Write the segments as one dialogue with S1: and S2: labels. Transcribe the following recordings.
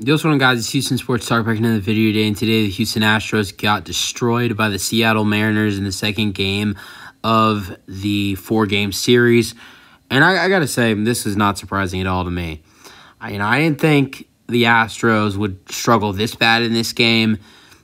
S1: Yo, what's going on, guys? It's Houston Sports Talk back another video today, and today the Houston Astros got destroyed by the Seattle Mariners in the second game of the four-game series. And I got to say, this is not surprising at all to me. I didn't think the Astros would struggle this bad in this game,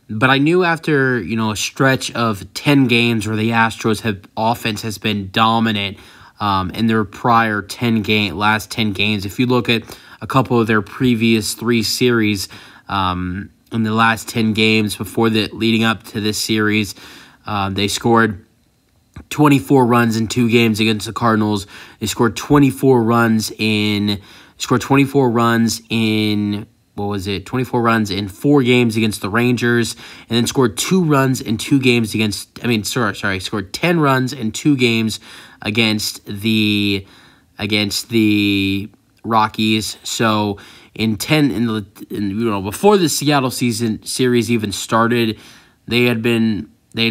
S1: but I knew after, a stretch of 10 games where the Astros offense has been dominant in their prior last 10 games. If you look at a couple of their previous three series in the last 10 games leading up to this series, they scored 24 runs in 2 games against the Cardinals. They scored 24 runs in 24 runs in 4 games against the Rangers, and then scored 2 runs in 2 games scored 10 runs in 2 games against the Rockies. So before the Seattle series even started, they had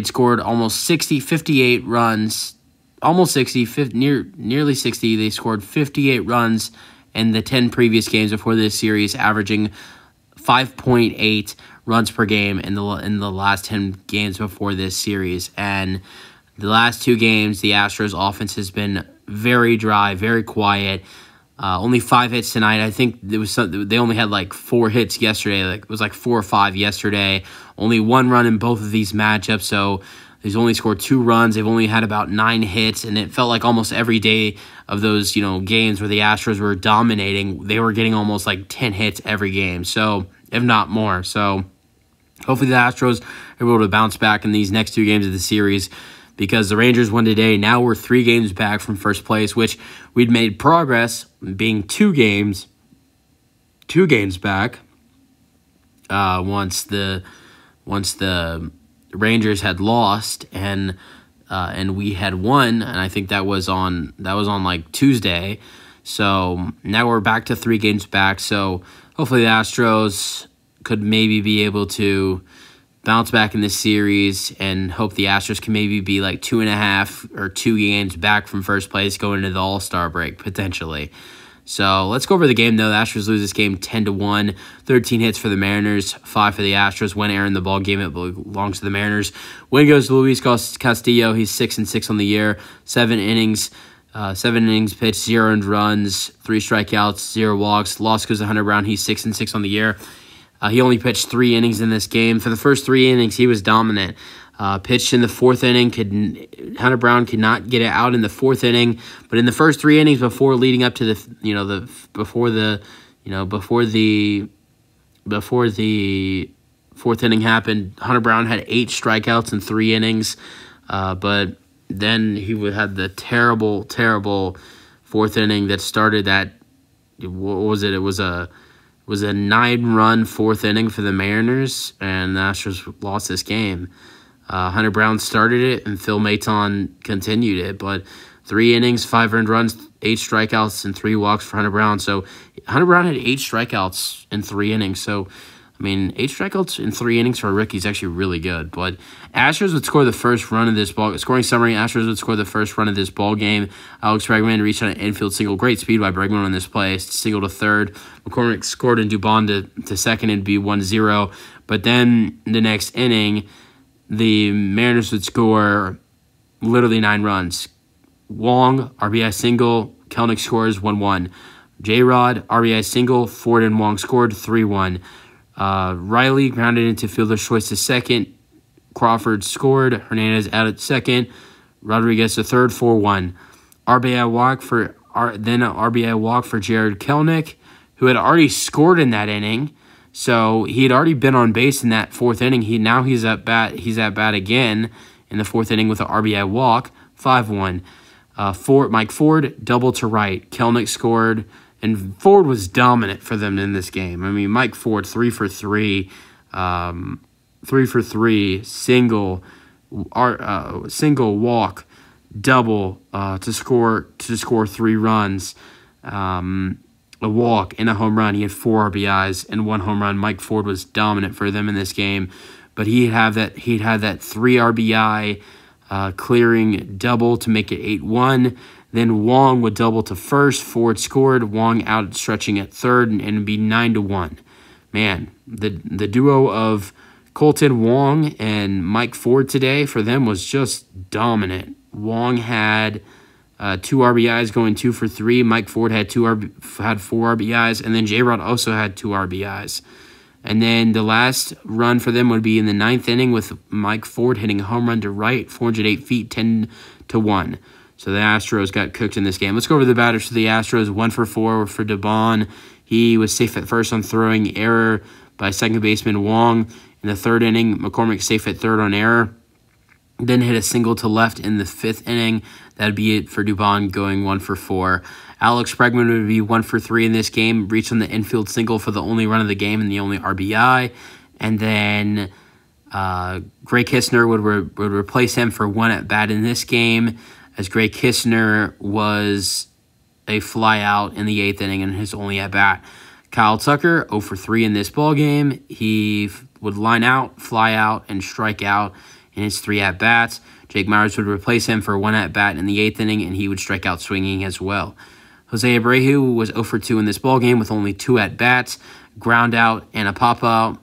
S1: scored almost 58 runs, nearly 60. They scored 58 runs in the 10 previous games before this series, averaging 5.8 runs per game in the last 10 games before this series. And the last 2 games, the Astros offense has been very dry, very quiet. Only 5 hits tonight. I think they only had like 4 hits yesterday. It was like 4 or 5 yesterday. Only 1 run in both of these matchups. So they've only scored 2 runs. They've only had about 9 hits, and it felt like almost every day of those games where the Astros were dominating, they were getting almost like 10 hits every game. So if not more. So hopefully the Astros are able to bounce back in these next 2 games of the series, because the Rangers won today. Now we're 3 games back from first place, which we'd made progress being 2 games back once the Rangers had lost and we had won, and I think that was on like Tuesday. So now we're back to 3 games back. So hopefully the Astros could maybe be able to bounce back in this series, and hope the Astros can maybe be like 2.5 or 2 games back from first place going into the All-Star break, potentially. So let's go over the game, though. The Astros lose this game 10-1. 13 hits for the Mariners, 5 for the Astros. When airing the ball game, it belongs to the Mariners. Win goes to Luis Castillo. He's 6-6 on the year. 7 innings pitched, 0 earned runs, 3 strikeouts, 0 walks. Loss goes to Hunter Brown. He's 6-6 on the year. He only pitched 3 innings in this game. For the first 3 innings, he was dominant. Pitched in the 4th inning. Hunter Brown could not get it out in the 4th inning, but in the first 3 innings before leading up to before the 4th inning happened, Hunter Brown had 8 strikeouts in 3 innings. But then he had the terrible 4th inning that started that. What was it? It was a 9-run 4th inning for the Mariners, and the Astros lost this game. Hunter Brown started it, and Phil Maton continued it. But 3 innings, 5 earned runs, 8 strikeouts, and 3 walks for Hunter Brown. So Hunter Brown had 8 strikeouts in 3 innings. So 8 strikeouts in 3 innings for a rookie is actually really good. But Astros would score the first run of this ball. Scoring summary: Astros would score the first run of this ball game. Alex Bregman reached on an infield single. Great speed by Bregman on this play. Single to third. McCormick scored and Dubon to second and be 1-0. But then the next inning, the Mariners would score literally 9 runs. Wong, RBI single. Kelnick scores 1-1. J-Rod, RBI single. Ford and Wong scored 3-1. Riley grounded into fielder's choice to second. Crawford scored. Hernandez out at second. Rodriguez to third, 4-1. RBI walk for Jared Kelnick, who had already scored in that inning. So he had already been on base in that 4th inning. He's at bat. He's at bat again in the 4th inning with an RBI walk, 5-1. Mike Ford double to right. Kelnick scored, and Ford was dominant for them in this game. Mike Ford 3 for 3, 3 for 3, single walk, double to score 3 runs. A walk and a home run. He had 4 RBIs and 1 home run. Mike Ford was dominant for them in this game, but he'd have that 3 RBI clearing double to make it 8-1. Then Wong would double to first. Ford scored. Wong out stretching at third, and it'd be 9-1. man, the duo of Colton Wong and Mike Ford today for them was just dominant. Wong had 2 RBIs going 2 for 3. Mike Ford had 4 RBIs, and then J-Rod also had 2 RBIs. And then the last run for them would be in the 9th inning with Mike Ford hitting a home run to right, 408 feet, 10-1. So the Astros got cooked in this game. Let's go over the batters for the Astros. 1 for 4 for DeBon. He was safe at first on throwing error by second baseman Wong. In the 3rd inning, McCormick safe at 3rd on error. Then hit a single to left in the 5th inning. That'd be it for DeBon going 1 for 4. Alex Bregman would be 1 for 3 in this game, reached on the infield single for the only run of the game and the only RBI. And then Gray Kistner would replace him for 1 at-bat in this game, as Gray Kistner was a flyout in the 8th inning in his only at-bat. Kyle Tucker, 0 for 3 in this ballgame. He would line out, fly out, and strike out in his 3 at-bats. Jake Myers would replace him for 1 at-bat in the 8th inning, and he would strike out swinging as well. Jose Abreu was 0 for 2 in this ballgame with only 2 at-bats, ground out, and a pop-up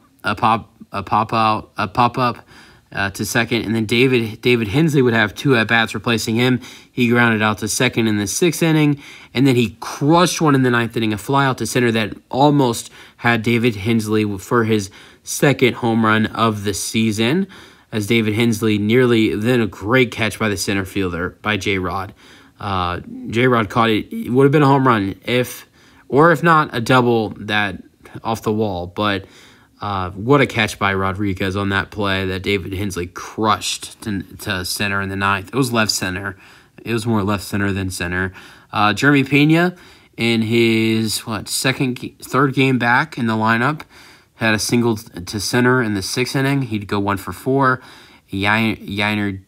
S1: to second. And then David Hensley would have 2 at-bats replacing him. He grounded out to second in the 6th inning, and then he crushed one in the 9th inning, a fly out to center that almost had David Hensley for his 2nd home run of the season, as David Hensley then a great catch by the center fielder, by J-Rod. J-Rod caught it. It would have been a home run if not, a double that off the wall. But what a catch by Rodriguez on that play that David Hensley crushed to center in the 9th. It was left center. It was more left center than center. Jeremy Pena, in his third game back in the lineup, had a single to center in the 6th inning. He'd go 1 for 4. Yainer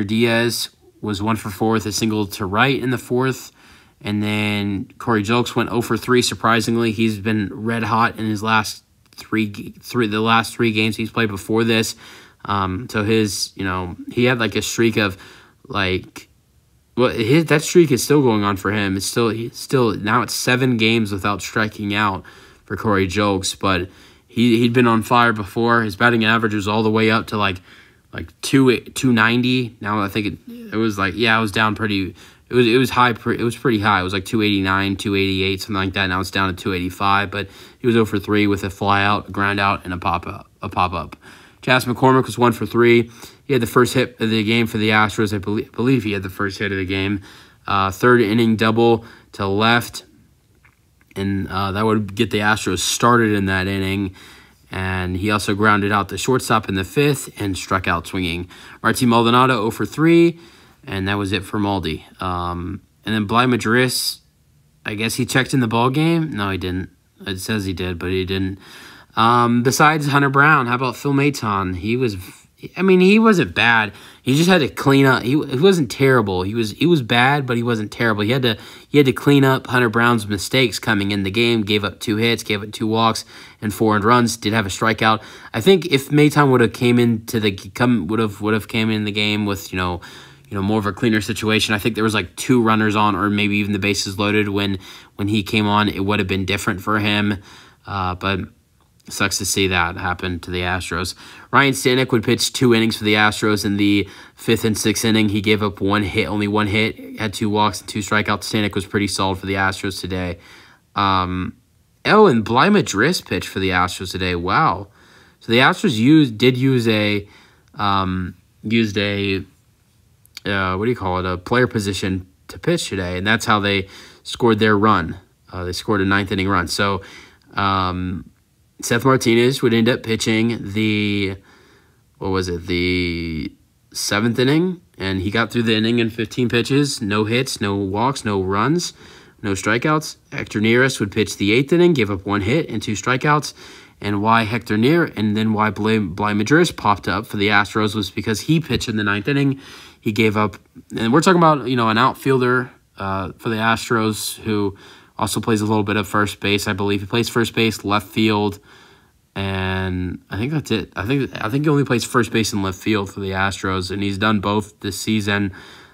S1: Diaz was 1 for 4 with a single to right in the 4th. And then Corey Julks went 0 for 3, surprisingly. He's been red hot in his last the last 3 games he's played before this. So he had like a streak of that streak is still going on for him. It's still now it's 7 games without striking out for Corey Julks, but he'd been on fire before. His batting average was all the way up to like 290. Now I think it was it was down pretty. It was high. It was pretty high. It was like 289, 288, something like that. Now it's down to 285. But he was 0 for 3 with a fly out, a ground out, and a pop up. Jas McCormick was 1 for 3. He had the first hit of the game for the Astros. I believe he had the first hit of the game. 3rd inning double to left, and that would get the Astros started in that inning. And he also grounded out the shortstop in the 5th and struck out swinging. Martin Maldonado 0 for 3. And that was it for Maldi. And then Bly Madris, I guess he checked in the ball game. No, he didn't. It says he did, but he didn't. Besides Hunter Brown, how about Phil Maton? He wasn't bad. He just had to clean up. He wasn't terrible. He was bad, but he wasn't terrible. He had to clean up Hunter Brown's mistakes coming in the game. Gave up 2 hits, gave up 2 walks, and 4 earned runs. Did have a strikeout. I think if Maton would have came in the game with more of a cleaner situation. I think there was 2 runners on, or maybe even the bases loaded when he came on. It would have been different for him, but it sucks to see that happen to the Astros. Ryan Stanek would pitch 2 innings for the Astros in the 5th and 6th inning. He gave up only one hit, had 2 walks and 2 strikeouts. Stanek was pretty solid for the Astros today. And Bly Madris pitched for the Astros today. Wow. So the Astros did use a a player position to pitch today, and that's how they scored their run. They scored a 9th inning run. So Seth Martinez would end up pitching the 7th inning, and he got through the inning in 15 pitches, no hits, no walks, no runs, no strikeouts. Hector Neris would pitch the 8th inning, gave up 1 hit and 2 strikeouts. And why Bly Madris popped up for the Astros was because he pitched in the 9th inning. He gave up, and we're talking about an outfielder for the Astros who also plays a little bit of first base. I believe he plays first base, left field, and I think that's it. I think he only plays first base and left field for the Astros, and he's done both this season.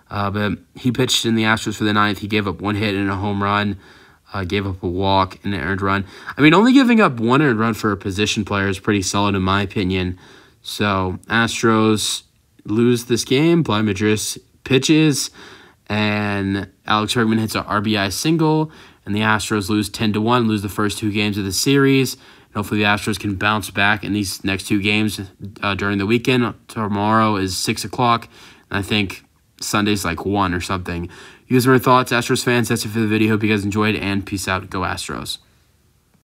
S1: But he pitched in the Astros for the 9th. He gave up 1 hit and a home run. Gave up a walk and an earned run. I mean, only giving up one earned run for a position player is pretty solid in my opinion. So Astros lose this game. Bly Madris pitches, and Alex Bregman hits an RBI single, and the Astros lose 10-1, lose the first 2 games of the series. And hopefully the Astros can bounce back in these next 2 games during the weekend. Tomorrow is 6 o'clock, and I think Sunday's like 1 or something. You guys have any thoughts, Astros fans? That's it for the video. Hope you guys enjoyed, and peace out. Go Astros.